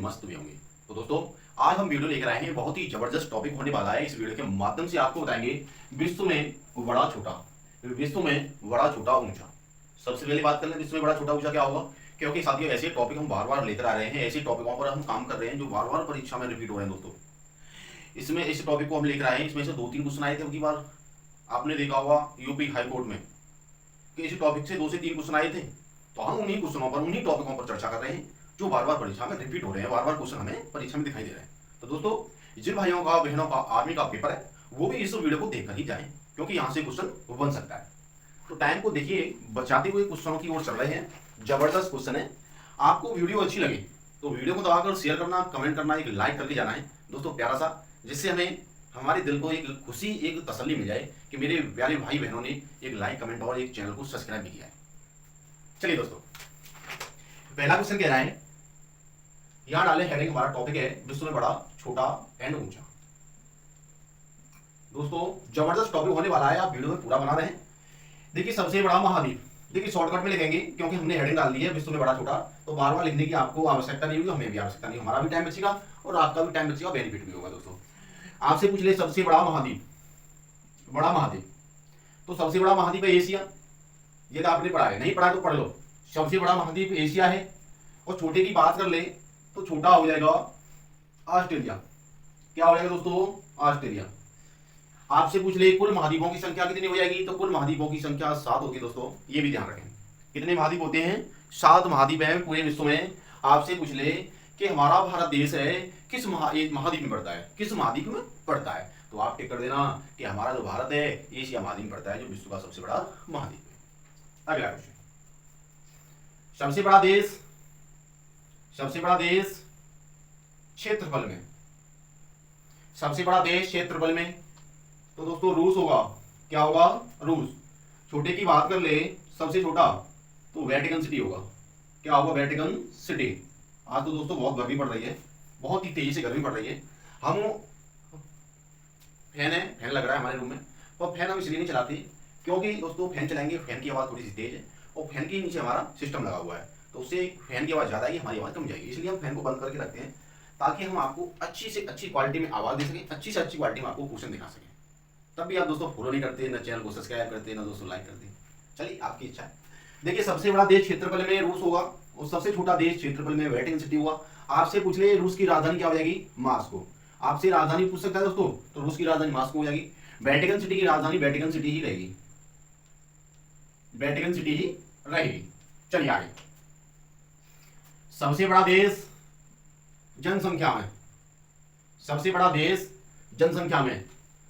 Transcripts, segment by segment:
मस्त भी होंगे। तो दोस्तों आज हम वीडियो लेकर आएंगे, बहुत ही जबरदस्त टॉपिक होने वाला है। इस वीडियो के माध्यम से आपको बताएंगे विश्व में बड़ा छोटा, विश्व में बड़ा छोटा ऊंचा। सबसे पहले बात कर लें विश्व में बड़ा छोटा ऊंचा क्या होगा, क्योंकि साथियों ऐसे टॉपिक हम बार बार लेकर आ रहे हैं, ऐसे टॉपिकों पर हम काम कर रहे हैं जो बार बार परीक्षा में रिपीट हो रहे हैं। दोस्तों इसमें इस टॉपिक को हम लेकर आए हैं, इसमें से 2-3 क्वेश्चन आए थे अबकी बार, आपने देखा होगा यूपी हाई कोर्ट में कि इस टॉपिक से 2 से 3 क्वेश्चन आए थे। तो हम उन्हीं क्वेश्चनों पर, उन्हीं टॉपिकों पर चर्चा कर रहे हैं जो बार बार परीक्षा में रिपीट हो रहे हैं, बार बार क्वेश्चन हमें परीक्षा में दिखाई दे रहे हैं। तो दोस्तों जिन भाइयों का, बहनों का आर्मी का पेपर है वो भी इस वीडियो को देखकर ही जाएं, क्योंकि यहाँ से क्वेश्चन बन सकता है। तो टाइम को देखिए, बचाते हुए क्वेश्चनों की ओर चल रहे हैं। जबरदस्त क्वेश्चन है। आपको वीडियो अच्छी लगी तो वीडियो को दबाकर शेयर करना, कमेंट करना, एक लाइक करके जाना है दोस्तों प्यारा सा, जिससे हमें, हमारे दिल को एक खुशी, एक तसल्ली मिल जाए कि मेरे प्यारे भाई बहनों ने एक लाइक, कमेंट और एक चैनल को सब्सक्राइब भी किया है। चलिए दोस्तों, पहला क्वेश्चन कह रहा है, यहां डाले हेडिंग, हमारा टॉपिक है विश्व में बड़ा छोटा एंड ऊंचा। दोस्तों जबरदस्त टॉपिक होने वाला है, आप वीडियो में पूरा बना रहे हैं। देखिए सबसे बड़ा महाद्वीप, देखिए शॉर्टकट में लिखेंगे क्योंकि हमने हेडिंग डाल दी है विश्व में बड़ा छोटा, तो बार बार लिखने की आपको आवश्यकता नहीं होगी, हमें भी आवश्यकता नहीं, हमारा भी टाइम बचेगा और आपका भी टाइम बचेगा, बेनिफिट भी होगा। दोस्तों आपसे पूछ ले सबसे बड़ा महाद्वीप, बड़ा महाद्वीप, तो सबसे बड़ा महाद्वीप है एशिया। ये तो आपने पढ़ा है, नहीं पढ़ा तो पढ़ लो। सबसे बड़ा महाद्वीप एशिया है। और छोटे की बात कर ले तो छोटा हो जाएगा ऑस्ट्रेलिया। क्या हो जाएगा दोस्तों? ऑस्ट्रेलिया। आपसे पूछ ले कुल महाद्वीपों की संख्या कितनी हो जाएगी, तो कुल महाद्वीपों की संख्या 7 होगी। दोस्तों ये भी ध्यान रखें, कितने महाद्वीप होते हैं? 7 महाद्वीप हैं पूरे विश्व में। आपसे पूछ ले कि हमारा भारत देश है किस महाद्वीप में पड़ता है, किस महाद्वीप में पड़ता है, तो आप टिक कर देना कि हमारा जो भारत है एशिया महाद्वीप में पड़ता है, जो विश्व का सबसे बड़ा महाद्वीप है। अगला क्वेश्चन, सबसे बड़ा देश, सबसे बड़ा देश क्षेत्रफल में, सबसे बड़ा देश क्षेत्रफल में, तो दोस्तों रूस होगा। क्या होगा? रूस। छोटे की बात कर ले, सबसे छोटा तो वेटिकन सिटी होगा। क्या होगा? Vatican city. आज तो दोस्तों बहुत गर्मी पड़ रही है, बहुत ही तेजी से गर्मी पड़ रही है। हम फैन है, फैन लग रहा है हमारे रूम में, और फैन हम इसलिए नहीं चलाते क्योंकि दोस्तों फैन चलाएंगे, फैन की आवाज़ थोड़ी सी तेज है और फैन के नीचे हमारा सिस्टम लगा हुआ है, तो उससे फैन की आवाज़ ज़्यादा आएगी, हमारी आवाज़ कम जाएगी। इसलिए हम फैन को बंद करके रखते हैं ताकि हम आपको अच्छी से अच्छी क्वालिटी में आवाज़ दे सकें, अच्छी से अच्छी क्वालिटी में आपको क्वेश्चन दिखा सकें। तब भी आप दोस्तों फॉलो नहीं करते, ना चैनल को सब्सक्राइब करते, ना दोस्तों लाइक करते। चलिए आपकी इच्छा है। देखिए सबसे बड़ा देश क्षेत्रफल में रूस होगा और सबसे छोटा देश क्षेत्रफल में वेटिकन सिटी होगा। आपसे पूछ ले रूस की राजधानी क्या हो जाएगी? मॉस्को। आपसे राजधानी पूछ सकता है दोस्तों, तो रूस की राजधानी मॉस्को हो जाएगी। वेटिकन सिटी की राजधानी वेटिकन सिटी ही रहेगी, वेटिकन सिटी ही रहेगी। चलिए आगे, सबसे बड़ा देश जनसंख्या में, सबसे बड़ा देश जनसंख्या में,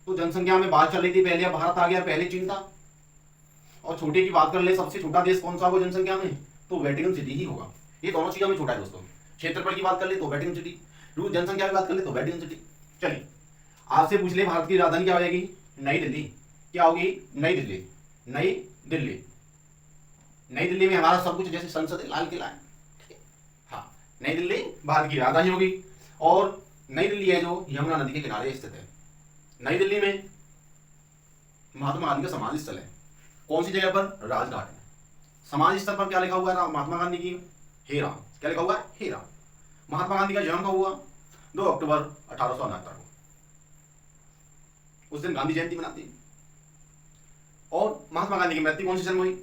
तो जनसंख्या में बात चल रही थी, पहले भारत आ गया, पहले चीन था। और छोटे की बात कर ले, सबसे छोटा देश कौन सा होगा जनसंख्या में, तो वेटिकन सिटी ही होगा। ये दोनों चीजों में छोटा है दोस्तों। क्षेत्रफल की बात कर ले तो वेटिकन सिटी, जनसंख्या की बात कर ले तो वेटिकन सिटी। चलिए आपसे पूछ ले भारत की राजधानी क्या हो जाएगी? नई दिल्ली। क्या होगी? नई दिल्ली। नई दिल्ली। नई दिल्ली में हमारा सब कुछ, जैसे संसद है, लाल किला है, हाँ, नई दिल्ली भारत की राजधानी होगी। और नई दिल्ली है जो यमुना नदी के किनारे स्थित है। नई दिल्ली में महात्मा गांधी का समाधि स्थल है। कौन सी जगह पर? राजघाट में। समाधि स्थल पर क्या लिखा हुआ है महात्मा गांधी की? हे राम। क्या लिखा हुआ है? हे राम। महात्मा गांधी का जन्म कब हुआ? 2 अक्टूबर 1869 को। उस दिन गांधी जयंती मनाती है। और महात्मा गांधी की मृत्यु कौन सी सन में हुई?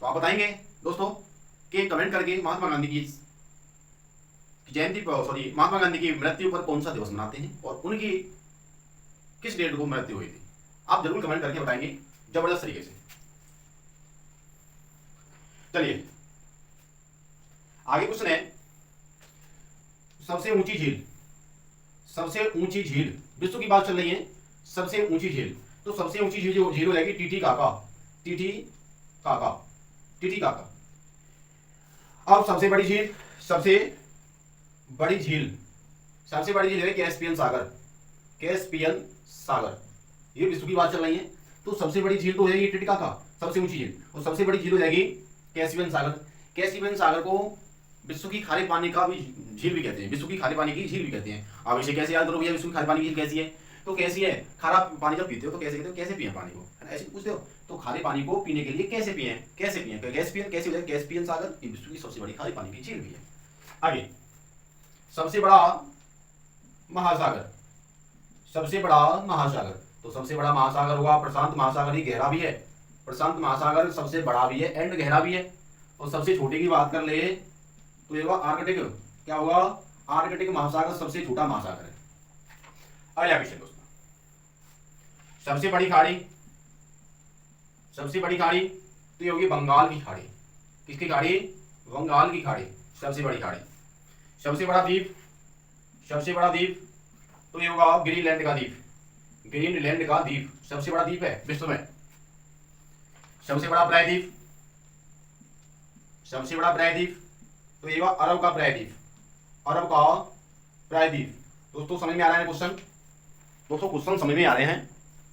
तो आप बताएंगे दोस्तों कि कमेंट करके महात्मा गांधी की जयंती पर, सॉरी, महात्मा गांधी की मृत्यु पर कौन सा दिवस मनाते हैं और उनकी किस डेट को मृत्यु हुई थी? आप जरूर कमेंट करके बताएंगे जबरदस्त तरीके से। चलिए आगे क्वेश्चन है, सबसे ऊंची झील, सबसे ऊंची झील, विश्व की बात चल रही है, सबसे ऊंची झील, तो सबसे ऊंची झील जो झील हो जाएगी टीटीकाका। Titicaca, Titicaca. अब सबसे बड़ी झील, सबसे बड़ी झील, सबसे बड़ी झील है कैस्पियन सागर। कैस्पियन सागर, ये विश्व की बात चल रही है, तो सबसे बड़ी झील तो हो जाएगी टिटिकाका, सबसे ऊंची झील, और सबसे बड़ी झील हो जाएगी कैस्पियन सागर। कैस्पियन सागर को विश्व की खारे पानी का भी झील भी कहते हैं, विश्व की खारे पानी की झील भी कहते हैं। अब इसे कैसे याद करो भैया, विश्व की खारे पानी की झील कैसी है? तो कैसी है, खारा पानी जब पीते हो तो कैसे कहते हो, कैसे पिए पानी को, है ना, ऐसे पूछते हो। तो खारे पानी को पीने के लिए कैसे पिए, कैसे पिए, गैस कैसे हो जाए, गैस्पियन सागर ये विश्व की सबसे बड़ी खारे पानी की झील भी है। आगे, सबसे बड़ा महासागर, सबसे बड़ा महासागर, तो सबसे बड़ा महासागर होगा प्रशांत महासागर, ही गहरा भी है, प्रशांत महासागर सबसे बड़ा भी है एंड गहरा भी है। और सबसे छोटे की बात कर ले तो ये होगा आर्कटिक, क्या होगा, आर्कटिक महासागर सबसे छोटा महासागर है। अगला क्वेश्चन दोस्तों, सबसे बड़ी खाड़ी, सबसे बड़ी खाड़ी तो ये होगी बंगाल की खाड़ी, किसकी खाड़ी, बंगाल की खाड़ी, सबसे बड़ी खाड़ी। सबसे बड़ा द्वीप, सबसे बड़ा द्वीप तो ये होगा ग्रीनलैंड का द्वीप, ग्रीनलैंड का द्वीप सबसे बड़ा द्वीप है विश्व में। सबसे बड़ा प्रायद्वीप, सबसे बड़ा प्रायद्वीप तो ये होगा अरब का प्रायद्वीप, अरब का प्रायद्वीप। दोस्तों समझ में आ रहा है क्वेश्चन, दोस्तों क्वेश्चन समझ में आ रहे हैं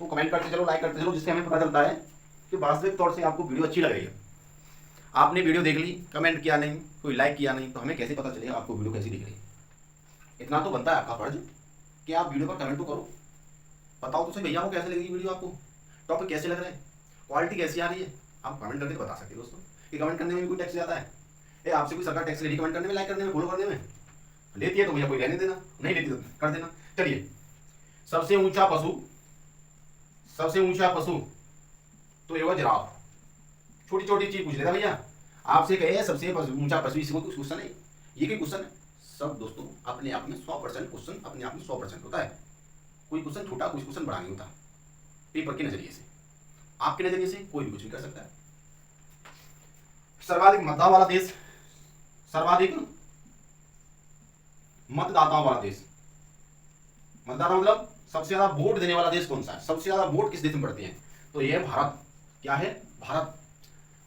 तो कमेंट करते चलो, लाइक करते चलो, जिससे हमें पता चलता है कि वास्तविक तौर से आपको वीडियो अच्छी लग रही है। आपने वीडियो देख ली, कमेंट किया नहीं, कोई लाइक किया नहीं, तो हमें कैसे पता चलेगा आपको वीडियो कैसी दिख रही है। इतना तो बनता है आपका फर्ज कि आप वीडियो पर कमेंट तो करो, बताओ तो सही भैया को कैसे लगेगी वीडियो, आपको टॉपिक कैसे लग रहे हैं, क्वालिटी कैसी आ रही है, आप कमेंट करके बता सकते हैं दोस्तों। कि कमेंट करने में भी कोई टैक्स जाता है, आपसे कोई सरकार टैक्स ले रही कमेंट करने में, लाइक करने में, फॉलो करने में, लेती है तो भैया कोई रहने देना, नहीं लेती तो कर देना। चलिए, सबसे ऊंचा पशु, सबसे ऊंचा पशु तो ये होगा जिराफ। छोटी छोटी चीज पूछ लेता भैया, आपसे कहे सबसे ऊंचा पशु, इसको कुछ क्वेश्चन है, ये कोई क्वेश्चन है, सब दोस्तों अपने आप में 100% क्वेश्चन अपने आप में 100% होता है। कोई क्वेश्चन छोटा, कुछ क्वेश्चन बड़ा नहीं होता। पेपर के नजरिए से, आपके नजरिए से कोई भी कुछ भी कर सकता है। सर्वाधिक मतदाताओं वाला देश, सर्वाधिक मतदाताओं वाला देश, मतदाता मतलब सबसे ज्यादा वोट देने वाला देश कौन सा है, सबसे ज्यादा वोट किस देश में पड़ते हैं, तो ये है भारत। क्या है, भारत।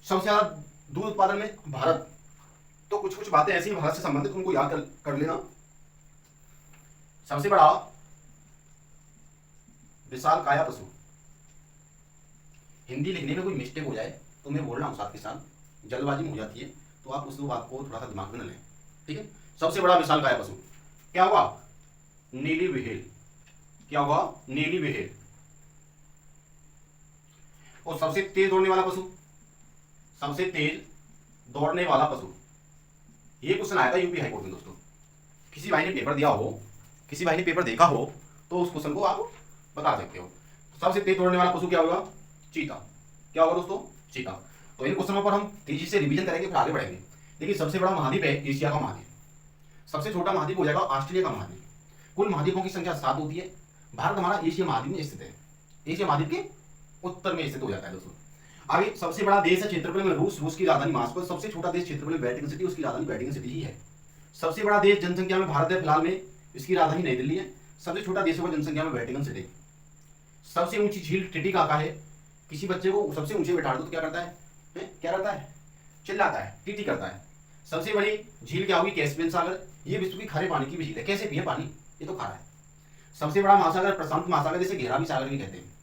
सबसे ज्यादा दूध उत्पादन में भारत। तो कुछ कुछ बातें ऐसी भारत से संबंधित उनको याद कर लेना। सबसे बड़ा विशाल काया पशु, हिंदी लिखने में कोई मिस्टेक हो जाए तो मैं बोल रहा हूं साथ के साथ, जल्दबाजी में हो जाती है तो आप उस बात को थोड़ा सा दिमाग में न लें, ठीक है। सबसे बड़ा विशाल काया पशु क्या होगा, नीली व्हेल, क्या होगा, नीली व्हेल। और सबसे तेज दौड़ने वाला पशु, सबसे तेज दौड़ने वाला पशु, ये क्वेश्चन आया था यूपी हाईकोर्ट में दोस्तों। किसी भाई ने पेपर दिया हो, किसी भाई ने पेपर देखा हो तो उस क्वेश्चन को आप बता सकते हो। सबसे तेज दौड़ने वाला पशु क्या होगा, चीता। क्या होगा दोस्तों, चीता। तो इन क्वेश्चनों पर हम तेजी से रिवीजन करेंगे, फिर आगे बढ़ेंगे। देखिए, सबसे बड़ा महाद्वीप है एशिया का महाद्वीप, सबसे छोटा महाद्वीप हो जाएगा ऑस्ट्रेलिया का महाद्वीप। कुल महाद्वीपों की संख्या 7 होती है। भारत हमारा एशिया महाद्वीप में स्थित है, एशिया महाद्वीप के उत्तर में स्थित हो जाता है दोस्तों। आगे, सबसे बड़ा देश है क्षेत्रफल में रूस, रूस की राजधानी मास्को। सबसे छोटा देश क्षेत्रफल में वेटिकन सिटी, उसकी राजधानी वेटिकन सिटी ही है। सबसे बड़ा देश जनसंख्या में भारत है, फिलहाल में इसकी राजधानी नई दिल्ली है। सबसे छोटा देश होगा जनसंख्या में वेटिकन सिटी। सबसे ऊंची झील टिटिकाका है। किसी बच्चे को सबसे ऊंचे बैठा दो तो क्या करता है, क्या करता है, चिल्लाता है, टीटी करता है। सबसे बड़ी झील क्या होगी, कैस्पियन सागर। ये विश्व की खारे पानी की भी झील है। कैसे पिए पानी, ये तो खारा है। सबसे बड़ा महासागर प्रशांत महासागर, जिसे गहरा भी सागर भी कहते हैं।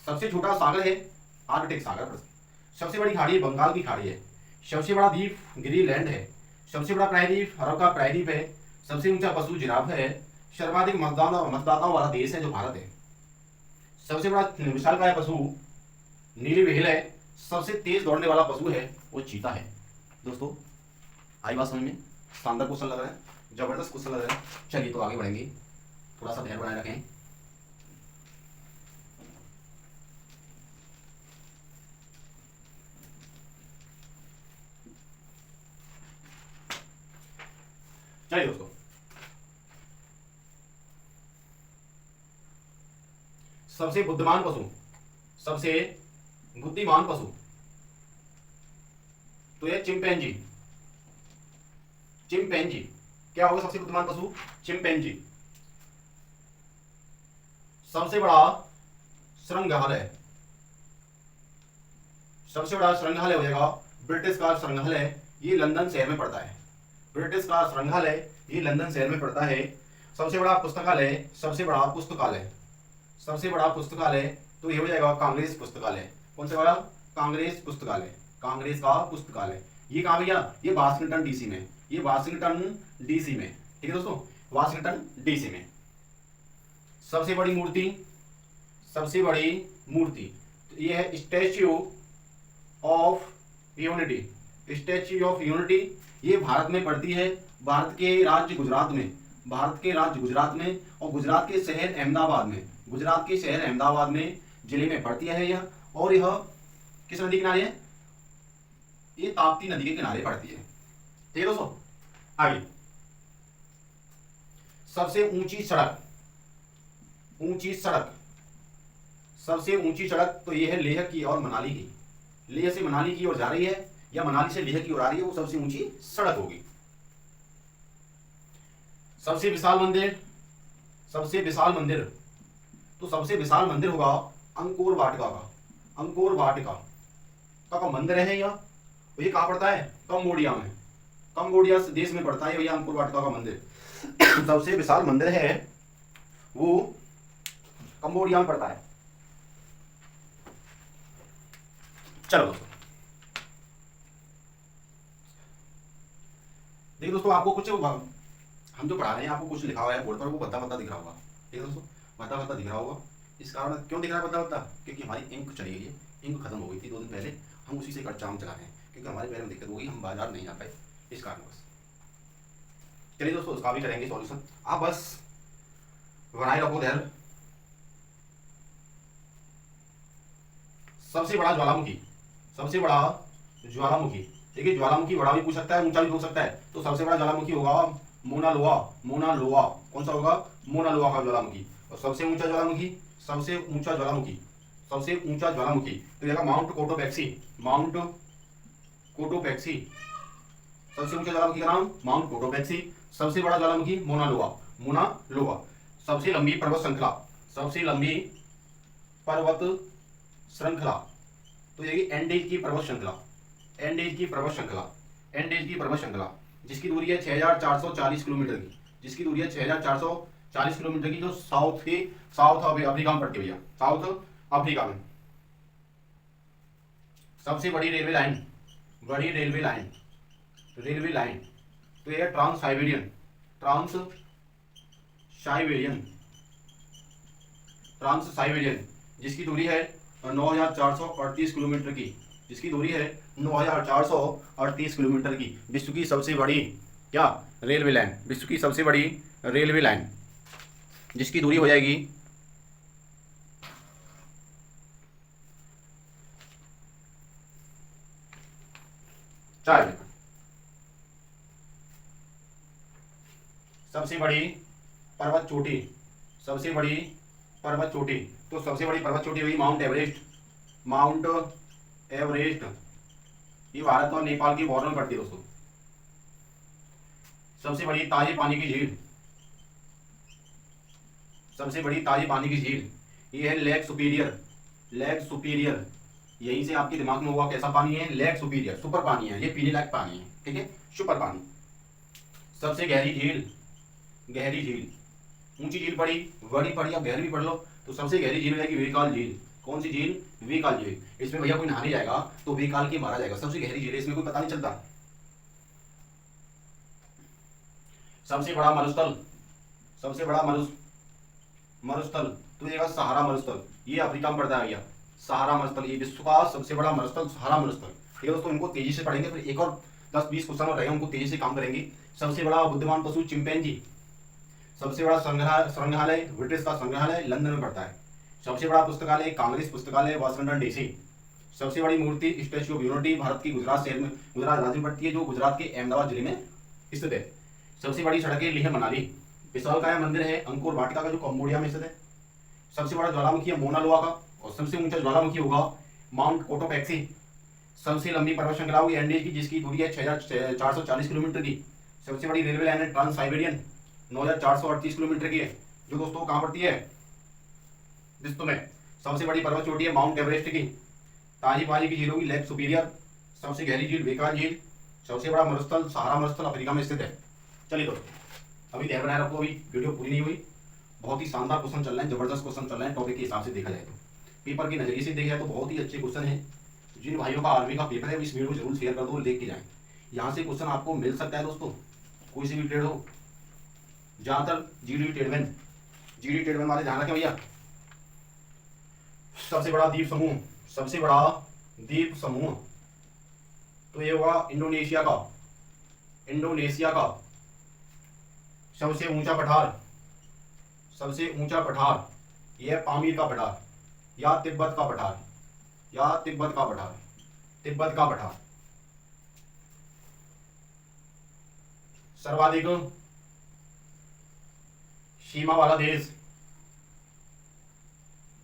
सबसे छोटा सागर है आर्कटिक सागर। सबसे बड़ी खाड़ी बंगाल की खाड़ी है। सबसे बड़ा द्वीप ग्रीनलैंड है। सबसे बड़ा प्रायद्वीप अरब का प्रायद्वीप है। सबसे ऊंचा पशु जिराफ है। सर्वाधिक मतदाताओं वाला देश है जो भारत है। सबसे बड़ा विशालकाय पशु नीली व्हेल है। सबसे तेज दौड़ने वाला पशु है वो चीता है। दोस्तों आई बात समझ में, शानदार क्वेश्चन लग रहा है, जबरदस्त क्वेश्चन लग रहा है। चलिए तो आगे बढ़ेंगे, थोड़ा सा धैर्य बनाए रखें। चलिए दोस्तों, सबसे बुद्धिमान पशु, सबसे बुद्धिमान पशु तो ये चिंपैंजी। चिंपैंजी क्या होगा सबसे बुद्धिमान पशु, चिंपैंजी। सबसे बड़ा संग्रहालय, सबसे बड़ा संग्रहालय हो जाएगा ब्रिटिश का संग्रहालय, ये लंदन शहर में पड़ता है। ब्रिटिश का संग्रहालय ये लंदन शहर में पड़ता है। सबसे बड़ा पुस्तकालय, सबसे बड़ा पुस्तकालय, सबसे बड़ा पुस्तकालय तो ये हो जाएगा कांग्रेस पुस्तकालय। कौन सा वाला, कांग्रेस पुस्तकालय, कांग्रेस का पुस्तकालय। ये कहाँ भैया, ये वाशिंगटन डीसी में, ये वाशिंगटन डीसी में, ठीक है दोस्तों, वाशिंगटन डीसी में। सबसे बड़ी मूर्ति सबसे बड़ी मूर्ति, तो ये है statue of unity. Statue of unity ये भारत में पड़ती है, भारत के राज्य गुजरात में, भारत के राज्य गुजरात में, और गुजरात के शहर अहमदाबाद में, गुजरात के शहर अहमदाबाद में जिले में पड़ती है यह। और यह किस नदी किनारे है? ये ताप्ती नदी के किनारे पड़ती है। ठीक है दोस्तों, आगे सबसे ऊंची सड़क, ऊंची सड़क, सबसे ऊंची सड़क तो ये है लेह की और मनाली की। लेह से मनाली की ओर जा रही है या मनाली से लेह की ओर आ रही है, वो सबसे ऊंची सड़क होगी। सबसे विशाल मंदिर, सबसे विशाल मंदिर, तो सबसे विशाल मंदिर होगा अंकोर वाटिका का। अंकोर वाटिका का मंदिर है यह, तो ये कहाँ पड़ता है? कंबोडिया में, कंबोडिया देश में पड़ता है भैया अंकोर वाटिका का मंदिर। सबसे विशाल मंदिर है वो कंबोडिया में पड़ता है। चलो दोस्तों, देखिए दोस्तों, आपको कुछ हम जो पढ़ा रहे हैं आपको कुछ लिखा हुआ है बोर्ड पर, वो बता बता दिख रहा होगा। ठीक है दोस्तों, बता बता दिख रहा होगा। इस कारण क्यों दिख रहा है बता बता? क्योंकि हमारी इंक चली गई है, इंक खत्म हो गई थी 2 दिन पहले, हम उसी से काम चला रहे हैं, क्योंकि हमारे पैर में दिक्कत हो गई, हम बाजार नहीं आ पाए इस कारण बस। चलिए दोस्तों, उसका भी करेंगे सॉल्यूशन, आप बस बनाए रखो धैर्य। सबसे बड़ा ज्वालामुखी, सबसे बड़ा ज्वालामुखी, देखिए ज्वालामुखी बड़ा भी पूछ सकता है, ऊंचा भी पूछ सकता है, तो सबसे बड़ा ज्वालामुखी होगा मोना लोआ। मोना लोआ कौन सा होगा? मोना लोआ का ज्वालामुखी। और सबसे ऊंचा ज्वालामुखी, सबसे ऊंचा ज्वालामुखी, सबसे ऊंचा ज्वालामुखी तो यह माउंट कोटोपैक्सी। माउंट कोटोपैक्सी, सबसे ऊंचा ज्वालामुखी का नाम माउंट कोटोपैक्सी। सबसे बड़ा ज्वालामुखी मोना लोआ, मोना लोआ। सबसे लंबी पर्वत श्रृंखला, सबसे लंबी पर्वत श्रृंखला तो ये एंडीज की पर्वत श्रृंखला, एंडीज की पर्वत श्रृंखला, एंडीज की पर्वत श्रृंखला जिसकी दूरी है 6440 किलोमीटर की, जिसकी दूरी है 6440 किलोमीटर की, जो साउथ अफ्रीका में पड़ती है भैया, साउथ अफ्रीका में। सबसे बड़ी रेलवे लाइन, बड़ी रेलवे लाइन, रेलवे लाइन तो यह trans Siberian, trans Siberian, trans Siberian जिसकी दूरी है 9438 किलोमीटर की, जिसकी दूरी है 9438 किलोमीटर की। विश्व की सबसे बड़ी क्या रेलवे लाइन, विश्व की सबसे बड़ी रेलवे लाइन जिसकी दूरी हो जाएगी 4 मीटर। सबसे बड़ी पर्वत चोटी, सबसे बड़ी पर्वत चोटी तो सबसे बड़ी पर्वत चोटी हुई माउंट एवरेस्ट। माउंट एवरेस्ट ये भारत और नेपाल की बॉर्डर में पड़ती है दोस्तों। सबसे बड़ी ताजे पानी की झील, सबसे बड़ी ताजे पानी की झील ये है लेक सुपीरियर, लेक सुपीरियर। यहीं से आपके दिमाग में होगा कैसा पानी है? लेक सुपीरियर, सुपर पानी है ये, पीने लायक पानी है, ठीक है, सुपर पानी। सबसे गहरी झील, गहरी झील, ऊंची झील पड़ी, बड़ी पड़ी, अब गहरी भी पढ़ लो, तो सबसे गहरी झील है वेकाल झील। कौन सी झील? वेकाल झील। इसमें भैया कोई नहाने जाएगा तो वेकाल के मारा जाएगा, सबसे गहरी झील है, इसमें कोई पता नहीं चलता। सबसे बड़ा मरुस्थल, सबसे बड़ा मरुस्थल तो ये सहारा मरुस्थल, ये अफ्रीका में पड़ता है भैया, सहारा मरुस्थल, ये विश्व का सबसे बड़ा मरुस्थल सहारा मरुस्थल। ठीक है दोस्तों, इनको तेजी से पढ़ेंगे, फिर एक और 10-20 क्वेश्चन और रहेंगे, उनको तेजी से काम करेंगे। सबसे बड़ा बुद्धिमान पशु चिंपैंजी। सबसे बड़ा संग्रहालय ब्रिटिश का संग्रहालय लंदन में पड़ता है। सबसे बड़ा पुस्तकालय कांग्रेस पुस्तकालय वाशिंगटन डीसी। सबसे बड़ी मूर्ति स्टैच्यू ऑफ यूनिटी भारत की गुजरात शहर में, गुजरात राज्य में पड़ती है, जो गुजरात के अहमदाबाद जिले में स्थित है। सबसे बड़ी सड़कें लेह मनाली। विशालकाय मंदिर है अंकोर वाटिका का, जो कंबोडिया में स्थित है। सबसे बड़ा ज्वालामुखी है मोना लोआ का, और सबसे ऊंचा ज्वालामुखी होगा माउंट कोटोपैक्सी। सबसे लंबी पर्वत श्रृंखला होगी एंडीज की, जिसकी दूरी है 6440 किलोमीटर की। सबसे बड़ी रेलवे लाइन है ट्रांस साइबेरियन, 9438 किलोमीटर की है, जो दोस्तों कहाँ पड़ती है? विश्व में। सबसे बड़ी पर्वत चोटी है माउंट एवरेस्ट की। ताजी पानी की झील होगी लेक सुपीरियर। सबसे गहरी झील वेकाल झील। सबसे बड़ा मरुस्थल सहारा मरुस्थल अफ्रीका में स्थित है। चलिए दोस्तों, अभी ध्यान बनाए रखो, अभी वीडियो पूरी नहीं हुई, बहुत ही शानदार क्वेश्चन चल रहे हैं, जबरदस्त क्वेश्चन चल रहे हैं। टॉपिक के हिसाब से देखा जाए तो, पेपर के नजरिए से देखा जाए तो बहुत ही अच्छे क्वेश्चन है। जिन भाइयों का आर्मी का पेपर है इस वीडियो को जरूर शेयर कर दो, देख के जाएं। यहाँ से क्वेश्चन आपको मिल सकता है दोस्तों, कोई सी भी ट्रेड हो, ज्यादातर जीडी ट्रेडमैन वाले ध्यान रखें भैया, सबसे बड़ा द्वीप समूह, सबसे बड़ा द्वीप समूह तो ये होगा इंडोनेशिया का। इंडोनेशिया का सबसे ऊंचा पठार, सबसे ऊंचा पठार यह पामीर का पठार या तिब्बत का पठार, या तिब्बत का पठार, तिब्बत का पठार। सर्वाधिक सीमा वाला देश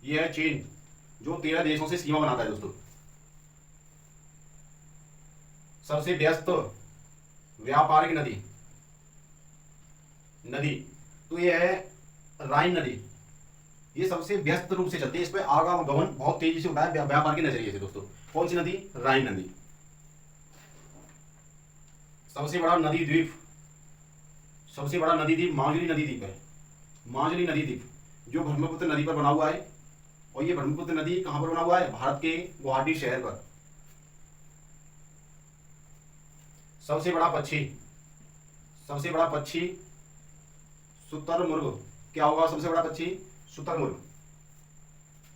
यह है चीन, जो 13 देशों से सीमा बनाता है दोस्तों। सबसे व्यस्त व्यापारिक नदी, नदी तो यह है राइन नदी। ये सबसे व्यस्त रूप से चलती है, इस पर आवागमन बहुत तेजी से होता है व्यापार के नजरिए से दोस्तों। कौन सी नदी? राइन नदी। सबसे बड़ा नदी द्वीप, सबसे बड़ा नदी द्वीप माजुली नदी द्वीप है। माजुली नदी द्वीप जो ब्रह्मपुत्र नदी पर बना हुआ है, और ये ब्रह्मपुत्र नदी कहां पर बना हुआ है? भारत के गुवाहाटी शहर पर। सबसे बड़ा पक्षी, सबसे बड़ा पक्षी शुतुरमुर्ग। क्या होगा सबसे बड़ा पक्षी? शुतुरमुर्ग।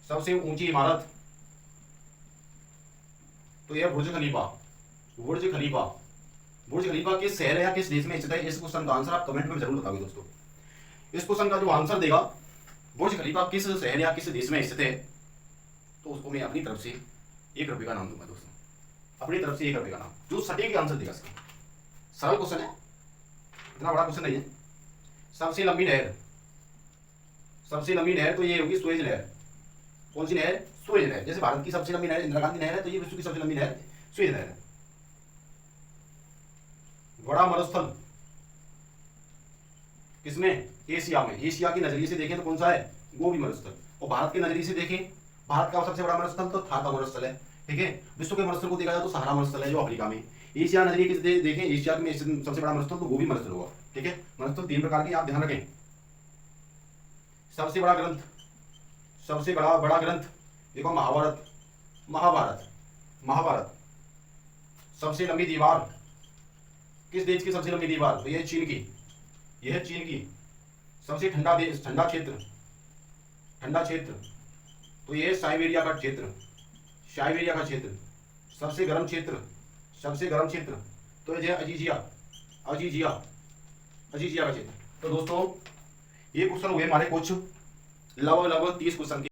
सबसे ऊंची इमारत तो यह बुर्ज खलीफा। बुर्ज खलीफा, बुर्ज खलीफा किस शहर या किस देश में स्थित है? इस क्वेश्चन का आंसर आप कमेंट में जरूर बताओगे दोस्तों। इस क्वेश्चन का जो आंसर देगा बुर्ज खलीफा किस शहर या किस देश में स्थित है, तो उसको मैं अपनी तरफ से 1 रुपये का नाम दूंगा दोस्तों। अपनी तरफ से 1 रुपये का नाम, जो सटीक आंसर देगा इसका। सरल क्वेश्चन है, इतना बड़ा क्वेश्चन नहीं है। सबसे लंबी नहर, सबसे लंबी नहर तो ये होगी सुएज नहर। कौन सी नहर? सुएज नहर। जैसे भारत की सबसे लंबी नहर इंदिरा गांधी नहर है, तो ये विश्व की सबसे लंबी नहर सुएज नहर है। बड़ा मरुस्थल किसमें? एशिया में। एशिया के नजरिए से देखें तो कौन सा है? गोबी मरुस्थल। और भारत के नजरिए से देखें, भारत का सबसे बड़ा मरुस्थल तो थाका मरुस्थल है। ठीक है, विश्व के मरुस्थल को देखा जाए तो सहारा मरुस्थल है जो अफ्रीका में। एशिया नजरिए से देखें, एशिया में सबसे बड़ा मरुस्थल तो गोबी मरुस्थल होगा। ठीक है, मरुस्थल 3 प्रकार के, आप ध्यान रखें। सबसे बड़ा ग्रंथ, सबसे बड़ा ग्रंथ देखो महाभारत। महाभारत, महाभारत। सबसे लंबी दीवार किस देश की? सबसे लंबी दीवार तो यह चीन की, यह चीन की। सबसे ठंडा देश, ठंडा क्षेत्र, ठंडा क्षेत्र तो यह साइबेरिया का क्षेत्र, साइबेरिया का क्षेत्र। सबसे गर्म क्षेत्र, सबसे गर्म क्षेत्र तो यह अजीजिया, अजीजिया, अजीजिया का क्षेत्र। तो दोस्तों ये क्वेश्चन हुए हमारे कुछ लगभग 30 क्वेश्चन के।